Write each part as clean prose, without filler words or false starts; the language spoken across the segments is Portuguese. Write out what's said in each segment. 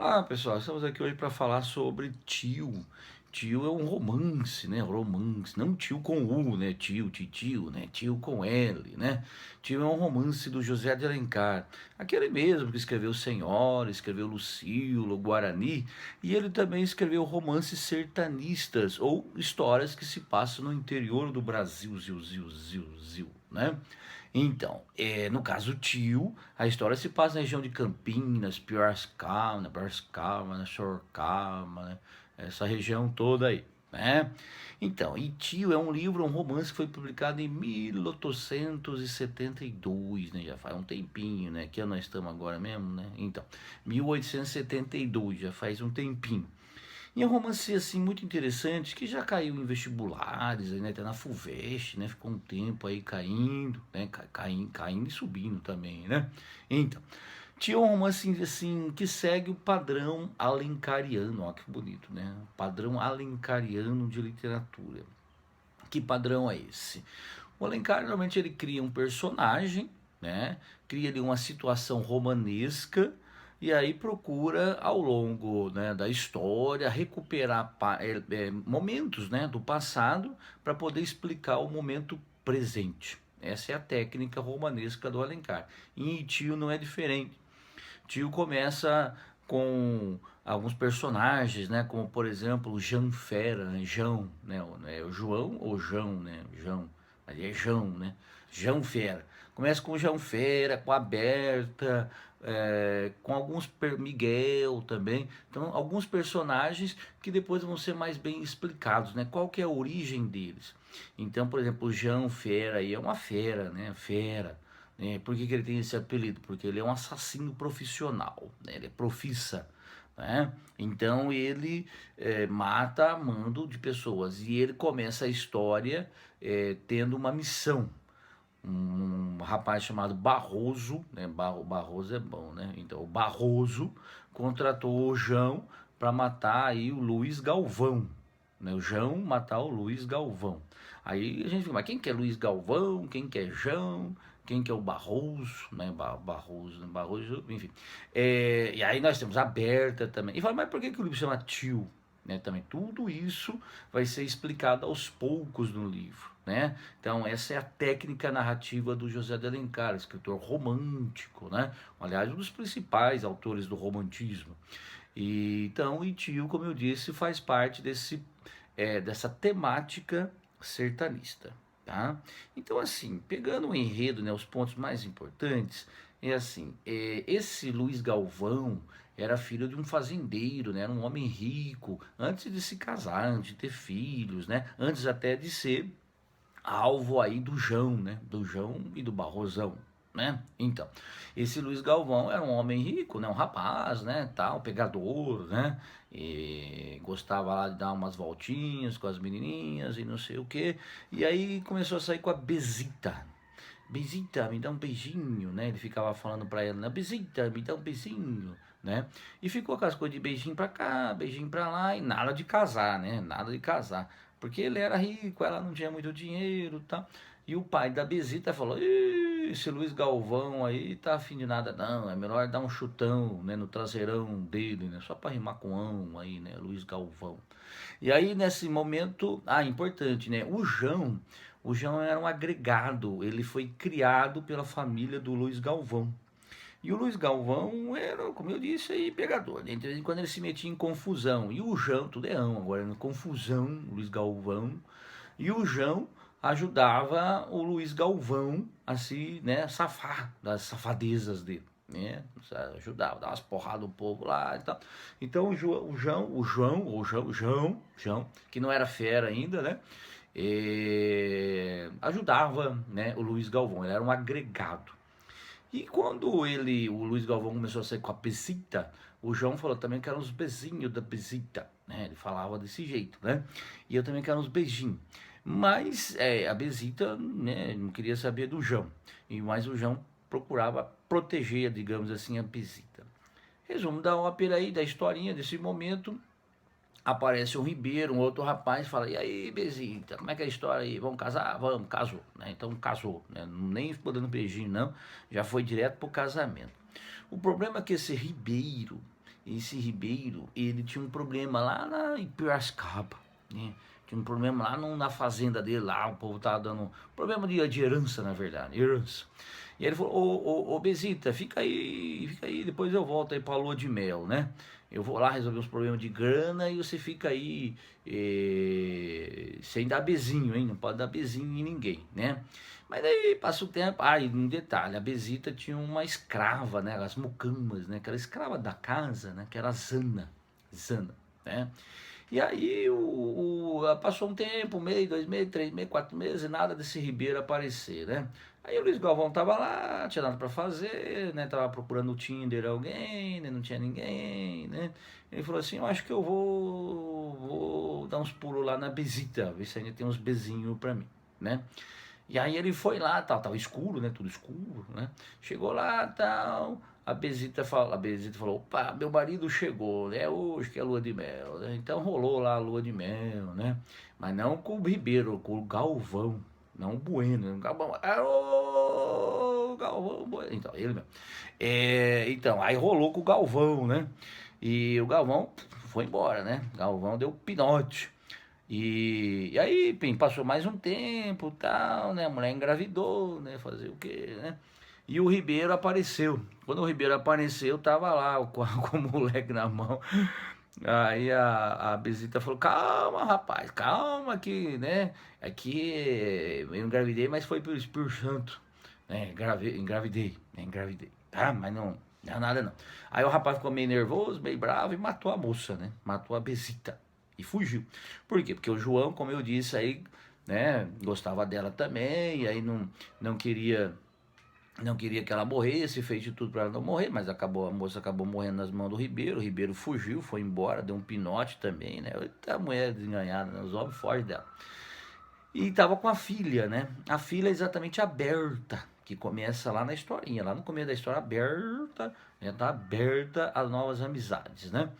Ah, pessoal, estamos aqui hoje para falar sobre Tio. Tio é um romance, né? Romance, não tio com U, né? Tio, titio, né? Tio com L, né? Tio é um romance do José de Alencar, aquele mesmo que escreveu Senhora, escreveu Lucílio, Guarani, e ele também escreveu romances sertanistas ou histórias que se passam no interior do Brasil, né? Então, no caso Tio, a história se passa na região de Campinas, Piracicaba, Sorocaba, né? Essa região toda aí, né? Então, e Tio é um livro, um romance que foi publicado em 1872, né? Já faz um tempinho, né? Que ano nós estamos agora mesmo, né? Então, 1872, já faz um tempinho. E é um romance assim muito interessante que já caiu em vestibulares, né, até na FUVEST, né, ficou um tempo aí caindo, né, caindo e subindo também, né? Então, tinha um romance assim que segue o padrão alencariano, ó que bonito, né? Padrão alencariano de literatura. Que padrão é esse? O Alencar normalmente ele cria um personagem, né? Cria ali uma situação romanesca e aí procura ao longo, né, da história recuperar momentos, né, do passado para poder explicar o momento presente. Essa é a técnica romanesca do Alencar. E em Tio não é diferente. Tio começa com alguns personagens, né, como por exemplo o Jean Fera, né, João, né, o João ou João, né, João, ali é João, né, João Fera. Começa com o João Fera, com a Berta, com Miguel também. Então, alguns personagens que depois vão ser mais bem explicados, né? Qual que é a origem deles. Então, por exemplo, o João Fera aí é uma fera, né? Fera. Por que ele tem esse apelido? Porque ele é um assassino profissional, né? Ele é profissa. Né? Então ele mata a mando de pessoas e ele começa a história tendo uma missão. Um rapaz chamado Barroso, né? Barroso é bom, né? Então o Barroso contratou o João para matar aí o Luiz Galvão, né? O João matar o Luiz Galvão. Aí a gente fica, mas quem que é Luiz Galvão? Quem que é João? Quem que é o Barroso, né? Barroso, enfim. E aí nós temos a Berta também. E fala, mas por que, que o livro chama Tio? Né, também tudo isso vai ser explicado aos poucos no livro, né? Então essa é a técnica narrativa do José de Alencar, escritor romântico, né? Aliás, um dos principais autores do romantismo. E então o Tio, como eu disse, faz parte dessa temática sertanista, tá? Então assim, pegando o enredo, né, os pontos mais importantes, é assim, esse Luiz Galvão era filho de um fazendeiro, né, era um homem rico, antes de se casar, antes de ter filhos, né, antes até de ser alvo aí do João, né? Do João e do Barrosão, né? Então, esse Luiz Galvão era um homem rico, né? Um rapaz, né? Tal, pegador, né? E gostava lá de dar umas voltinhas com as menininhas e não sei o que. E aí começou a sair com a Bezita. Bezita, me dá um beijinho, né? Ele ficava falando pra ela, né? Bezita, me dá um beijinho, né? E ficou com as coisas de beijinho pra cá, beijinho pra lá e nada de casar, né? Nada de casar. Porque ele era rico, ela não tinha muito dinheiro e tal. E o pai da Bezita falou: esse Luiz Galvão aí tá afim de nada, não. É melhor dar um chutão, né, no traseirão dele, né? Só pra rimar com ão aí, né? Luiz Galvão. E aí, nesse momento, importante, né? O João era um agregado, ele foi criado pela família do Luiz Galvão. E o Luiz Galvão era, como eu disse, aí, pegador. Né? De vez em quando ele se metia em confusão. E o João, tudo é ão, agora em confusão, Luiz Galvão. E o João ajudava o Luiz Galvão a se, né, safar das safadezas dele. Né? Ajudava, dava umas porradas no povo lá e tal. Então o João, que não era fera ainda, né? Ajudava, né, o Luiz Galvão, ele era um agregado. E quando o Luiz Galvão começou a sair com a Bezita, o João falou também que eram os beijinhos da Bezita, né? Ele falava desse jeito, né? E eu também quero uns beijinhos. Mas a Bezita, né, não queria saber do João. Mas o João procurava proteger, digamos assim, a Bezita. Resumo da ópera aí, da historinha, desse momento. Aparece um Ribeiro, um outro rapaz, fala: e aí, Bezita, como é que é a história aí? Vamos casar? Vamos, casou, né? Então casou, né? Nem ficou dando beijinho, não, já foi direto pro casamento. O problema é que esse Ribeiro, esse Ribeiro, ele tinha um problema lá em Piracicaba, né? Tinha um problema lá na fazenda dele, lá o povo tava dando problema de herança, na verdade, herança. E aí ele falou, ô Besita, fica aí, depois eu volto aí pra lua de mel, né? Eu vou lá resolver uns problemas de grana e você fica aí sem dar bezinho, hein? Não pode dar bezinho em ninguém, né? Mas daí passa o tempo, e um detalhe, a Besita tinha uma escrava, né? As mucamas, né? Aquela escrava da casa, né? Que era a Zana, né? E aí passou um tempo, um mês, 2 meses, 3 meses, 4 meses, e nada desse Ribeiro aparecer, né? Aí o Luiz Galvão tava lá, tinha nada pra fazer, né? Tava procurando no Tinder alguém, né? Não tinha ninguém, né? Ele falou assim, eu acho que eu vou dar uns pulos lá na Besita, ver se ainda tem uns bezinhos pra mim, né? E aí ele foi lá, tava escuro, né? Tudo escuro, né? Chegou lá, tal. A Besita falou, opa, meu marido chegou, né? Hoje que é lua de mel, né? Então rolou lá a lua de mel, né? Mas não com o Ribeiro, com o Galvão, não o Bueno, né? O Galvão, ô, Galvão Bueno. Então, ele mesmo. Então, aí rolou com o Galvão, né? E o Galvão foi embora, né? Galvão deu pinote. E aí, pim, passou mais um tempo, tal, né? A mulher engravidou, né? Fazer o quê, né? E o Ribeiro apareceu. Quando o Ribeiro apareceu, tava lá com o moleque na mão. Aí a Besita falou: calma, rapaz, calma que, né? Aqui eu engravidei, mas foi pelo Espírito Santo, né? Engravidei, tá? Mas não é nada não. Aí o rapaz ficou meio nervoso, meio bravo e matou a moça, né? Matou a Besita e fugiu. Por quê? Porque o João, como eu disse aí, né? Gostava dela também, e aí não queria que ela morresse, fez de tudo para ela não morrer, mas a moça acabou morrendo nas mãos do Ribeiro. O Ribeiro fugiu, foi embora, deu um pinote também, né? A mulher desenganhada, né? Os homens fogem dela. E tava com a filha, né? A filha é exatamente a Berta, que começa lá na historinha, lá no começo da história, a Berta, já tá aberta a novas amizades, né?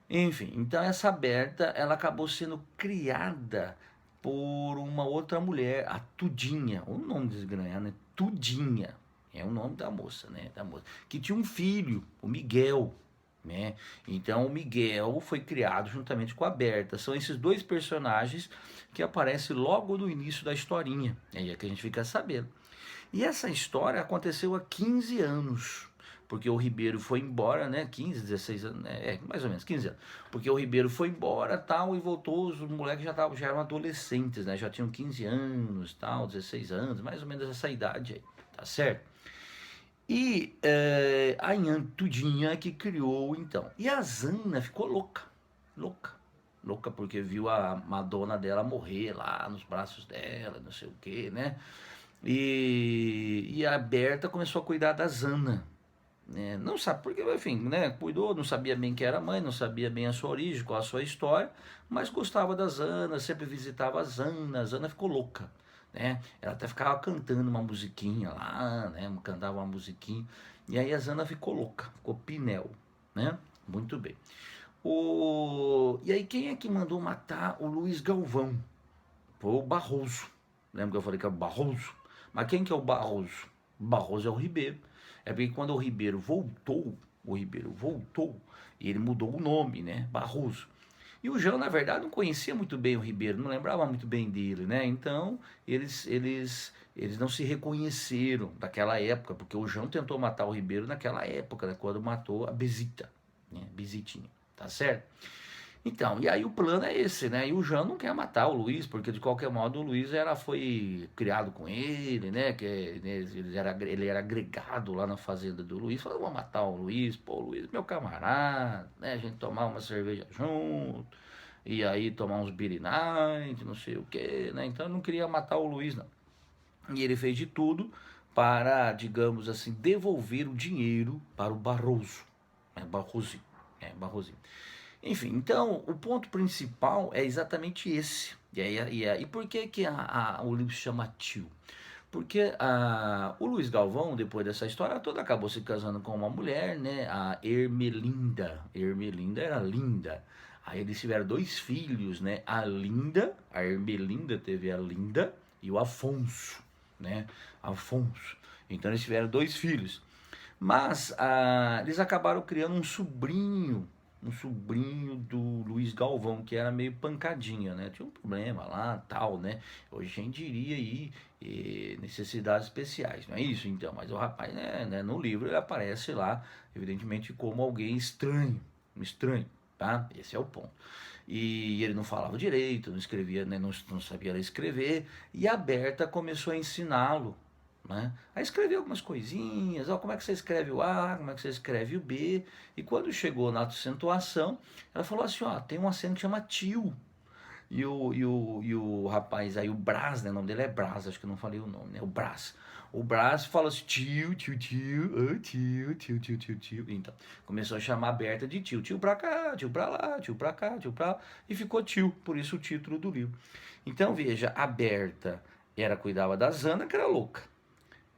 Enfim, então essa Berta, ela acabou sendo criada por uma outra mulher, a Tudinha, o nome desgranhado, né? Tudinha, é o nome da moça, né? Da moça, que tinha um filho, o Miguel, né? Então o Miguel foi criado juntamente com a Berta. São esses dois personagens que aparecem logo no início da historinha. É aí que a gente fica sabendo. E essa história aconteceu há 15 anos. Porque o Ribeiro foi embora, né? 15, 16 anos, né? Mais ou menos 15 anos. Porque o Ribeiro foi embora, tal, e voltou, os moleques já eram adolescentes, né? Já tinham 15 anos, tal, 16 anos, mais ou menos essa idade aí, tá certo? E a Inhan Tudinha que criou, então. E a Zana ficou louca, louca, louca, porque viu a Madonna dela morrer lá nos braços dela, não sei o que, né? E a Berta começou a cuidar da Zana, né? Não sabe porque, enfim, né? Cuidou, não sabia bem quem era a mãe, não sabia bem a sua origem, qual a sua história, mas gostava da Zana, sempre visitava a Zana ficou louca, né? Ela até ficava cantando uma musiquinha lá, né? Cantava uma musiquinha, e aí a Zana ficou louca, ficou pinel, né? Muito bem. E aí quem é que mandou matar o Luiz Galvão? Foi o Barroso. Lembra que eu falei que é o Barroso? Mas quem que é o Barroso? Barroso é o Ribeiro. É porque quando o Ribeiro voltou e ele mudou o nome, né? Barroso. E o João, na verdade, não conhecia muito bem o Ribeiro, não lembrava muito bem dele, né? Então, eles não se reconheceram daquela época, porque o João tentou matar o Ribeiro naquela época, né? Quando matou a Besita, né? Besitinha, tá certo? Então, e aí o plano é esse, né? E o João não quer matar o Luiz, porque de qualquer modo o Luiz foi criado com ele, né? Né, ele era agregado lá na fazenda do Luiz. Falou, vou matar o Luiz, pô, o Luiz é meu camarada, né? A gente tomar uma cerveja junto, e aí tomar uns beer night, não sei o que, né? Então eu não queria matar o Luiz, não. E ele fez de tudo para, digamos assim, devolver o dinheiro para o Barroso, né? Barrosinho. Enfim, então o ponto principal é exatamente esse. E por que, que o livro se chama Tio? Porque o Luiz Galvão, depois dessa história toda, acabou se casando com uma mulher, né? A Ermelinda. Ermelinda era linda. Aí eles tiveram 2 filhos, né? A Ermelinda teve a Linda e o Afonso, né? Afonso. Então eles tiveram 2 filhos. Mas eles acabaram criando um sobrinho do Luiz Galvão, que era meio pancadinha, né? Tinha um problema lá, tal, né? Hoje a gente diria aí necessidades especiais, não é isso então? Mas o rapaz, né, no livro ele aparece lá, evidentemente, como alguém estranho, um estranho, tá? Esse é o ponto. E ele não falava direito, não escrevia, né, não sabia ler e escrever, e a Berta começou a ensiná-lo, né, a escrever algumas coisinhas, ó, como é que você escreve o A, como é que você escreve o B, e quando chegou na acentuação, ela falou assim, ó, tem um acento que chama tio, e o rapaz aí, o Brás, né, o nome dele é Brás, acho que eu não falei o nome, né, o Brás. O Brás fala assim, tio, tio, tio, oh, tio, tio, tio, tio, tio. Então, começou a chamar a Berta de tio. Tio pra cá, tio pra lá, tio pra cá, tio pra lá. E ficou tio, por isso o título do livro. Então, veja, a Berta cuidava da Zana, que era louca.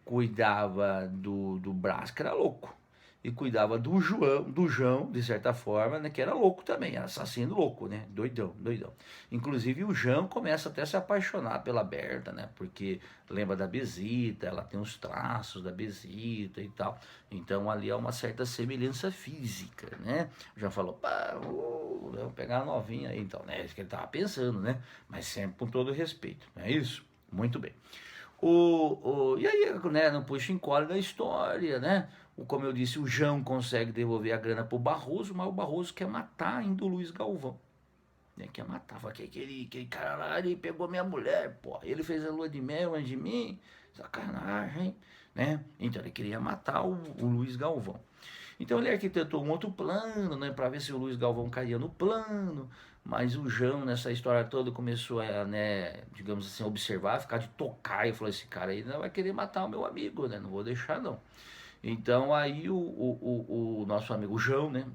Cuidava do Brás, que era louco. E cuidava do João, de certa forma, né, que era louco também, era assassino louco, né? Doidão, doidão. Inclusive o João começa até a se apaixonar pela Berta, né? Porque lembra da Besita, ela tem os traços da Besita e tal. Então ali há uma certa semelhança física, né? O João falou, pá, vamos pegar a novinha aí, então, né? É isso que ele tava pensando, né? Mas sempre com todo respeito, não é isso? Muito bem. E aí, né, no puxa encolhe da história, né? Como eu disse, o João consegue devolver a grana pro Barroso, mas o Barroso quer matar ainda o Luiz Galvão. Né? Quer matar, fala que aquele cara lá, ele pegou minha mulher, pô. Ele fez a lua de mel antes de mim, sacanagem, né? Então ele queria matar o Luiz Galvão. Então ele arquitetou um outro plano, né, para ver se o Luiz Galvão caía no plano, mas o João, nessa história toda, começou a, né, digamos assim, observar, ficar de tocaio, falou, esse cara aí não vai querer matar o meu amigo, né, não vou deixar não. Então aí o nosso amigo João, né,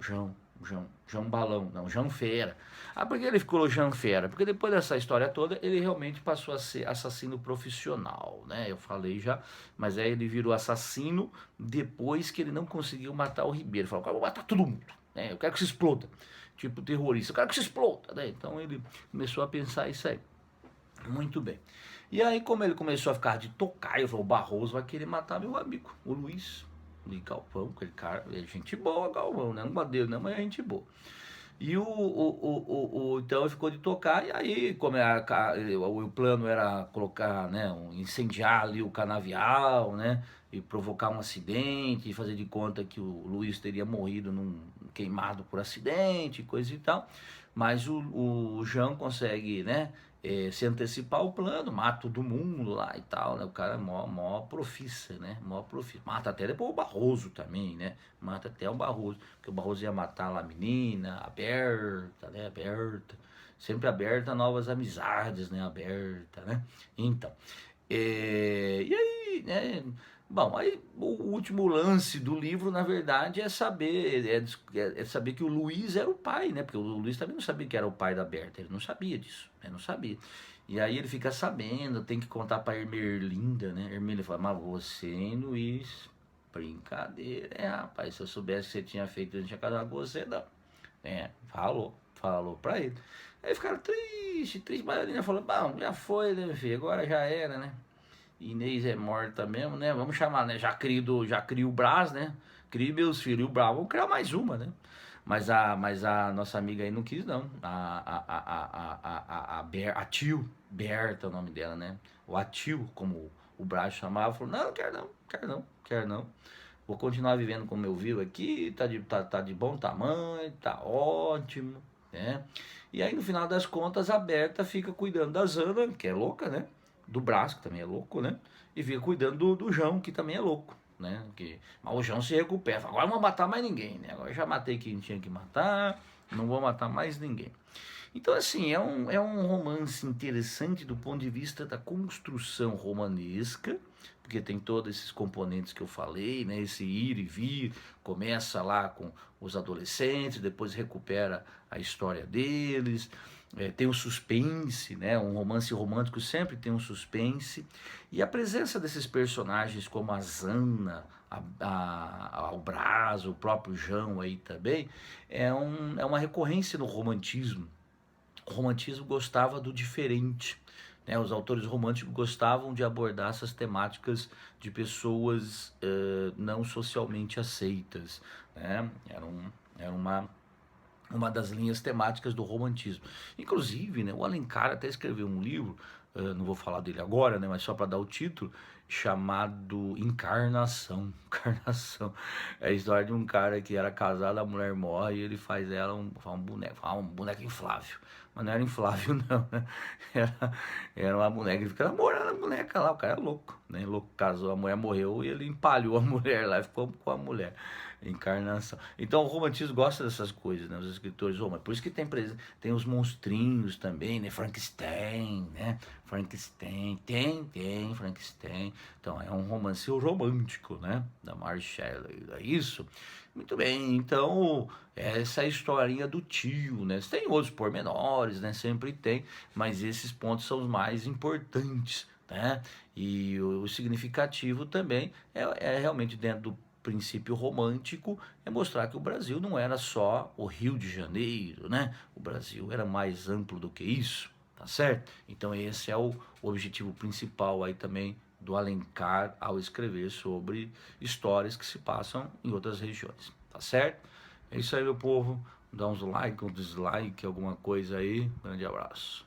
João Balão, não, João Fera. Ah, por que ele ficou João Fera? Porque depois dessa história toda, ele realmente passou a ser assassino profissional, né? Eu falei já, mas aí ele virou assassino depois que ele não conseguiu matar o Ribeiro. Ele falou, eu vou matar todo mundo, né? Eu quero que se exploda. Tipo terrorista, eu quero que se exploda, né? Então ele começou a pensar isso aí. Muito bem. E aí, como ele começou a ficar de tocaio, falou, o Barroso vai querer matar meu amigo, o Luiz de Galvão, aquele cara, é gente boa, Galvão, né? Não bateu, não, mas é gente boa. E então ficou de tocar, e aí, como o plano era colocar, né, incendiar ali o canavial, né, e provocar um acidente, e fazer de conta que o Luiz teria morrido queimado por acidente, coisa e tal. Mas o João consegue, né, se antecipar o plano, mata todo mundo lá e tal, né? O cara é mó profissa, né? Mó profissa. Mata até depois o Barroso também, né? Mata até o Barroso, porque o Barroso ia matar lá a menina, a Berta, né? A Berta. Sempre aberta novas amizades, né? Aberta, né? Então, e aí, né? Bom, aí o último lance do livro, na verdade, é saber, é saber que o Luiz era o pai, né? Porque o Luiz também não sabia que era o pai da Berta, ele não sabia disso, né? Não sabia. E aí ele fica sabendo, tem que contar pra Ermelinda, né? Ermelinda fala, mas você, hein, Luiz? Brincadeira, rapaz, se eu soubesse que você tinha feito, eu não tinha casado com você, não. Falou pra ele. Aí ficaram triste, mas a Lina falou, bom, já foi, né, meu filho? Agora já era, né? Inês é morta mesmo, né? Vamos chamar, né? Já crio o Brás, né? Crio meus filhos e o Brás. Vamos criar mais uma, né? Mas a nossa amiga aí não quis, não. A tio, Berta é o nome dela, né? O Atil, como o Brás chamava, falou: não, quero não, quero não, quero não. Vou continuar vivendo como eu vivo aqui, tá de bom tamanho, tá ótimo, né? E aí no final das contas a Berta fica cuidando da Zana, que é louca, né? Do Brás, que também é louco, né? E fica cuidando do João, que também é louco, né? Mas o João se recupera, fala, agora não vou matar mais ninguém, né? Agora eu já matei quem tinha que matar, não vou matar mais ninguém. Então, assim, é um romance interessante do ponto de vista da construção romanesca, porque tem todos esses componentes que eu falei, né? Esse ir e vir, começa lá com os adolescentes, depois recupera a história deles, tem o suspense, né? Um romance romântico sempre tem um suspense, e a presença desses personagens como a Zana, o Brás, o próprio João aí também, é uma recorrência no romantismo. O romantismo gostava do diferente, né? Os autores românticos gostavam de abordar essas temáticas de pessoas não socialmente aceitas, né? Era uma das linhas temáticas do romantismo. Inclusive, né, o Alencar até escreveu um livro, não vou falar dele agora, né, mas só para dar o título, chamado Encarnação. Encarnação. É a história de um cara que era casado, a mulher morre e ele faz ela um boneco inflável. Mas não era inflável, não, né? Era uma boneca, ele fica namorando a boneca lá, o cara é louco, né? Louco, casou, a mulher morreu e ele empalhou a mulher lá e ficou com a mulher. Encarnação. Então o romantismo gosta dessas coisas, né? Os escritores românticos. Por isso que tem os monstrinhos também, né? Frankenstein, né? Frankenstein, tem Frankenstein. Então é um romance romântico, né? Da Mary Shelley, é isso? Muito bem, então essa é a historinha do tio, né? Tem outros pormenores, né? Sempre tem, mas esses pontos são os mais importantes, né? E o significativo também é realmente dentro do princípio romântico, é mostrar que o Brasil não era só o Rio de Janeiro, né? O Brasil era mais amplo do que isso, tá certo? Então esse é o objetivo principal aí também do Alencar ao escrever sobre histórias que se passam em outras regiões, tá certo? É isso aí, meu povo. Dá uns like, um dislike, alguma coisa aí. Grande abraço.